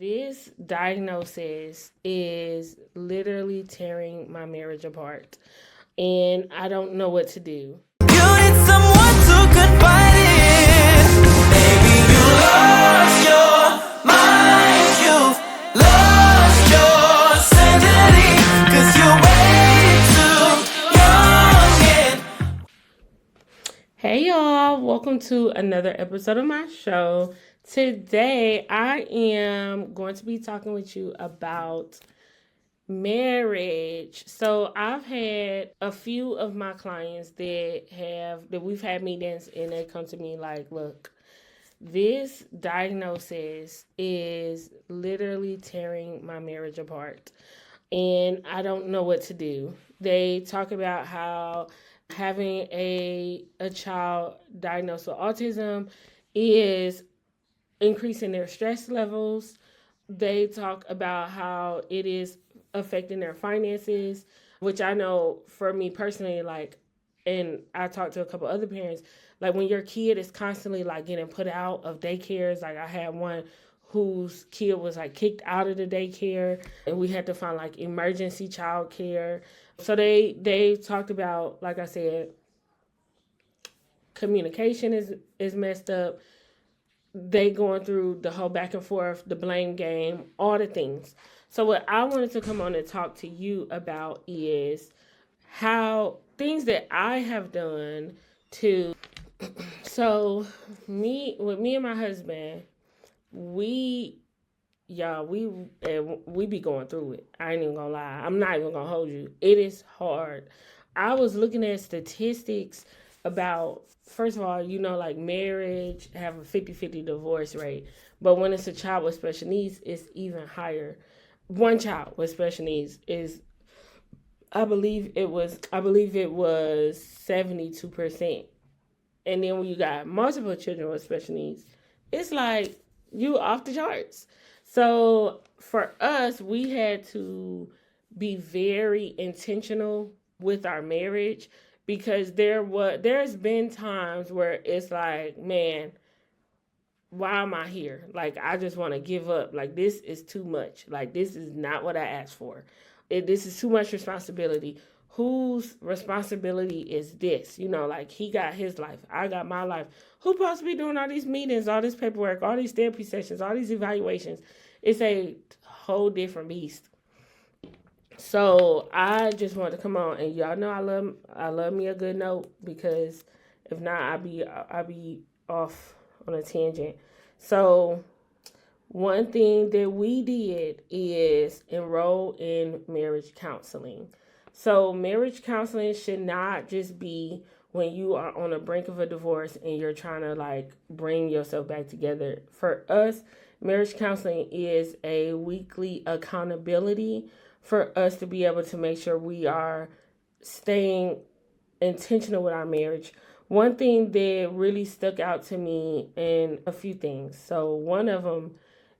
This diagnosis is literally tearing my marriage apart, and I don't know what to do. You need someone to confide in. Maybe you lost your mind, you've lost your sanity, 'cause you're way too young. Hey y'all, welcome to another episode of my show. Today I am going to be talking with you about marriage. So I've had a few of my clients that we've had meetings, and they come to me like, look, this diagnosis is literally tearing my marriage apart, and I don't know what to do. They talk about how having a child diagnosed with autism is increasing their stress levels. They talk about how it is affecting their finances, which I know for me personally, like, and I talked to a couple other parents, like when your kid is constantly like getting put out of daycares, like I had one whose kid was like kicked out of the daycare and we had to find like emergency child care. So they talked about, like I said, communication is messed up. They going through the whole back and forth, the blame game, all the things. So what I wanted to come on and talk to you about is how things that I have done to so me and my husband, we we be going through it. I ain't even gonna lie. I'm not even gonna hold you. It is hard. I was looking at statistics about, first of all, like marriage have a 50-50 divorce rate. But when it's a child with special needs, it's even higher. One child with special needs is I believe it was 72%. And then when you got multiple children with special needs, it's like you off the charts. So for us, we had to be very intentional with our marriage, because there's been times where it's like, man, why am I here? Like, I just want to give up. Like, this is too much. Like, this is not what I asked for. This is too much responsibility. Whose responsibility is this? Like, he got his life, I got my life. Who supposed to be doing all these meetings, all this paperwork, all these therapy sessions, all these evaluations? It's a whole different beast. So I just wanted to come on, and y'all know I love me a good note, because if not, I'll be off on a tangent. So one thing that we did is enroll in marriage counseling. So marriage counseling should not just be when you are on the brink of a divorce and you're trying to like bring yourself back together. For us, marriage counseling is a weekly accountability for us to be able to make sure we are staying intentional with our marriage. One thing that really stuck out to me, in a few things. So one of them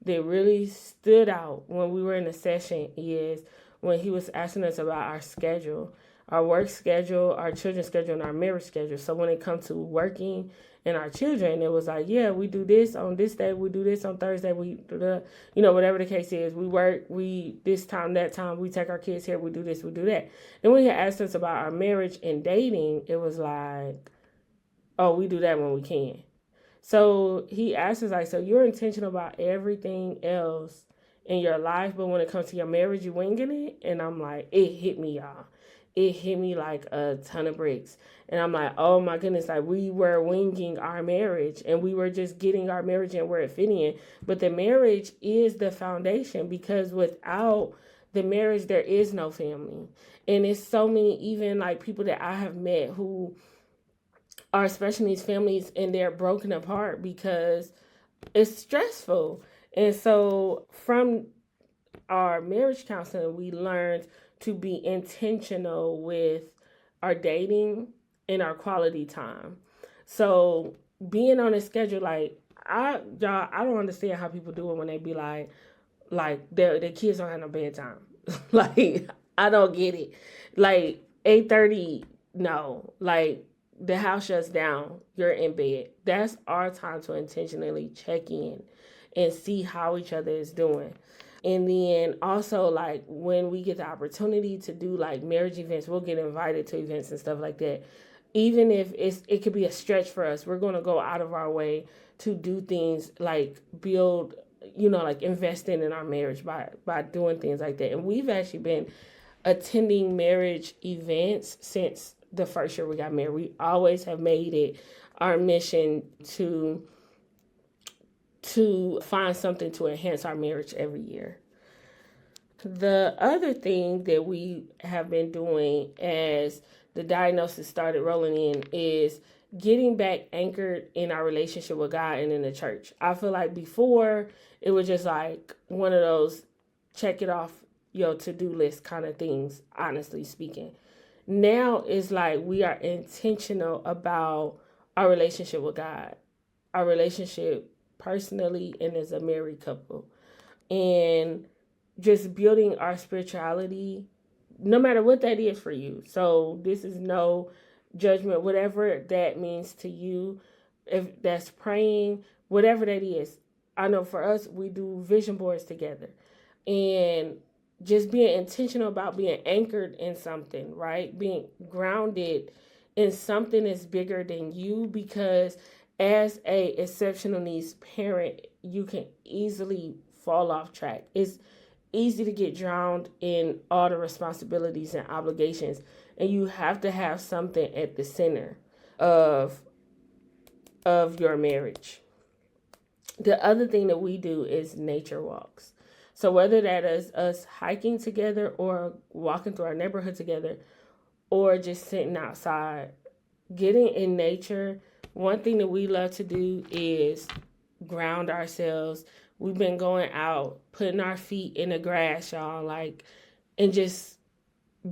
that really stood out when we were in the session is when he was asking us about our schedule, our work schedule, our children's schedule, and our marriage schedule. So when it comes to working and our children, it was like, yeah, we do this on this day, we do this on Thursday, we do the, whatever the case is, we work, we this time, that time, we take our kids here, we do this, we do that. And when he asked us about our marriage and dating, it was like, oh, we do that when we can. So he asked us, like, so you're intentional about everything else in your life, but when it comes to your marriage, you winging it? And I'm like, it hit me, y'all. It hit me like a ton of bricks. And I'm like, oh my goodness, like we were winging our marriage, and we were just getting our marriage in where it fit in. But the marriage is the foundation, because without the marriage, there is no family. And it's so many, even like people that I have met who are special needs families, and they're broken apart because it's stressful. And so from our marriage counseling, we learned to be intentional with our dating and our quality time. So being on a schedule, like I don't understand how people do it when they be like their kids don't have no bedtime. Like, I don't get it. Like 8:30, no. Like, the house shuts down, you're in bed. That's our time to intentionally check in and see how each other is doing. And then also, like, when we get the opportunity to do like marriage events, we'll get invited to events and stuff like that. Even if it could be a stretch for us, we're going to go out of our way to do things like build, like investing in our marriage by doing things like that. And we've actually been attending marriage events since the first year we got married. We always have made it our mission to find something to enhance our marriage every year. The other thing that we have been doing as the diagnosis started rolling in is getting back anchored in our relationship with God and in the church. I feel like before it was just like one of those check it off your to-do list kind of things, honestly speaking. Now it's like we are intentional about our relationship with God, our relationship personally and as a married couple, and just building our spirituality, no matter what that is for you. So this is no judgment, whatever that means to you. If that's praying, whatever that is. I know for us, we do vision boards together, and just being intentional about being anchored in something, right? Being grounded in something that's bigger than you, because as a exceptional needs parent, you can easily fall off track. It's easy to get drowned in all the responsibilities and obligations, and you have to have something at the center of your marriage. The other thing that we do is nature walks. So whether that is us hiking together or walking through our neighborhood together or just sitting outside, getting in nature, one thing that we love to do is ground ourselves. We've been going out, putting our feet in the grass, y'all, like, and just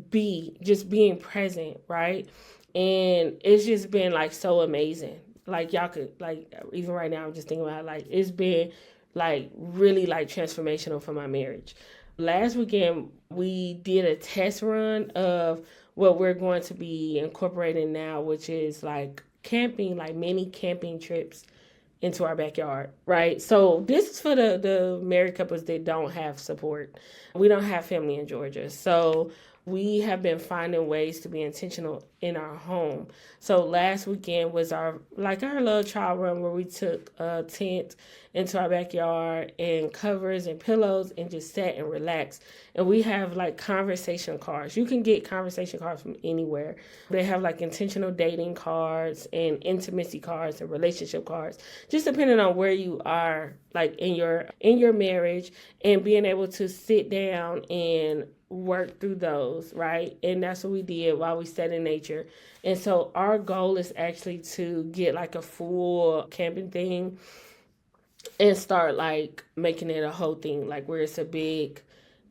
being present, right? And it's just been like so amazing. Like, y'all could, like, even right now I'm just thinking about, like, it's been like really like transformational for my marriage. Last weekend we did a test run of what we're going to be incorporating now, which is like camping, like mini camping trips into our backyard, right? So this is for the married couples that don't have support. We don't have family in Georgia. So we have been finding ways to be intentional in our home. So last weekend was our little trial run where we took a tent into our backyard and covers and pillows and just sat and relaxed. And we have like conversation cards. You can get conversation cards from anywhere. They have like intentional dating cards and intimacy cards and relationship cards, just depending on where you are, like in your marriage, and being able to sit down and work through those, right? And that's what we did while we sat in nature. And so our goal is actually to get like a full camping thing and start like making it a whole thing, like where it's a big,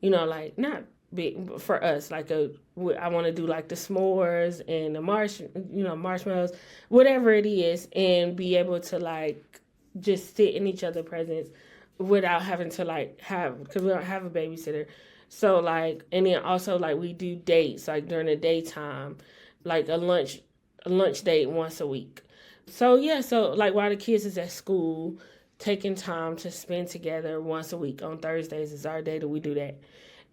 like not big but for us, like I want to do like the s'mores and the marshmallows, whatever it is, and be able to like just sit in each other's presence without having to like because we don't have a babysitter. So like, and then also like we do dates like during the daytime, like a lunch date once a week. So yeah, so like while the kids is at school, taking time to spend together once a week on Thursdays is our day that we do that.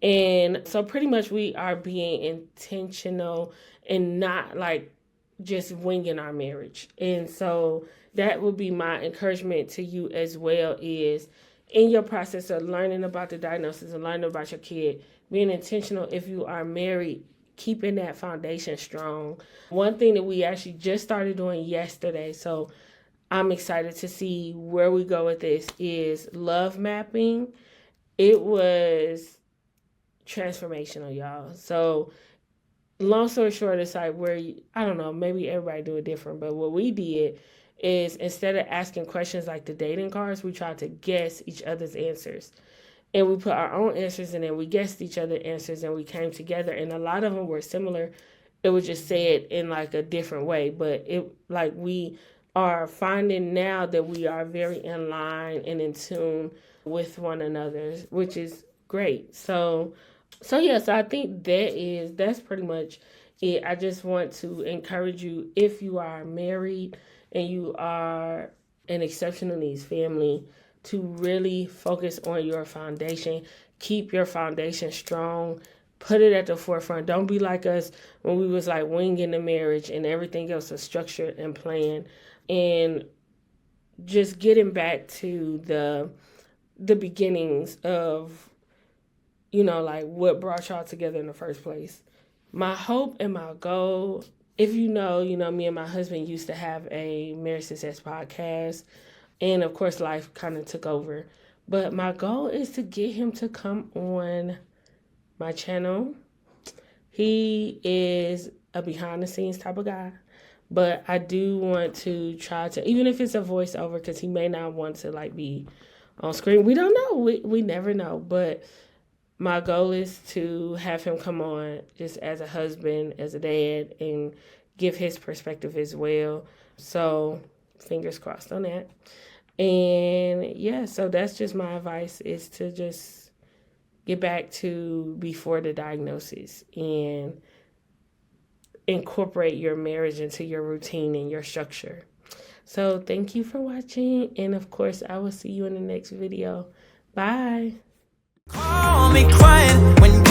And so pretty much we are being intentional and not like just winging our marriage. And so that would be my encouragement to you as well, is in your process of learning about the diagnosis and learning about your kid, being intentional if you are married, keeping that foundation strong. One thing that we actually just started doing yesterday, so I'm excited to see where we go with this, is love mapping. It was transformational, y'all. So long story short, it's like I don't know, maybe everybody do it different, but what we did is instead of asking questions like the dating cards, we tried to guess each other's answers. And we put our own answers in and we guessed each other's answers and we came together, and a lot of them were similar. It was just said in like a different way, but it like we are finding now that we are very in line and in tune with one another, which is great. So yes, I think that's pretty much it. I just want to encourage you, if you are married and you are an exceptional needs family, to really focus on your foundation. Keep your foundation strong. Put it at the forefront. Don't be like us when we was like winging the marriage and everything else was structured and planned. And just getting back to the beginnings of, like what brought y'all together in the first place. My hope and my goal, if you know, me and my husband used to have a marriage success podcast, and of course life kind of took over. But my goal is to get him to come on my channel. He is a behind the scenes type of guy, but I do want to try to, even if it's a voiceover, because he may not want to like be on screen. We don't know. We never know. But my goal is to have him come on just as a husband, as a dad, and give his perspective as well. So fingers crossed on that. And yeah, so that's just my advice, is to just get back to before the diagnosis and incorporate your marriage into your routine and your structure. So thank you for watching. And of course, I will see you in the next video. Bye. Call me crying when you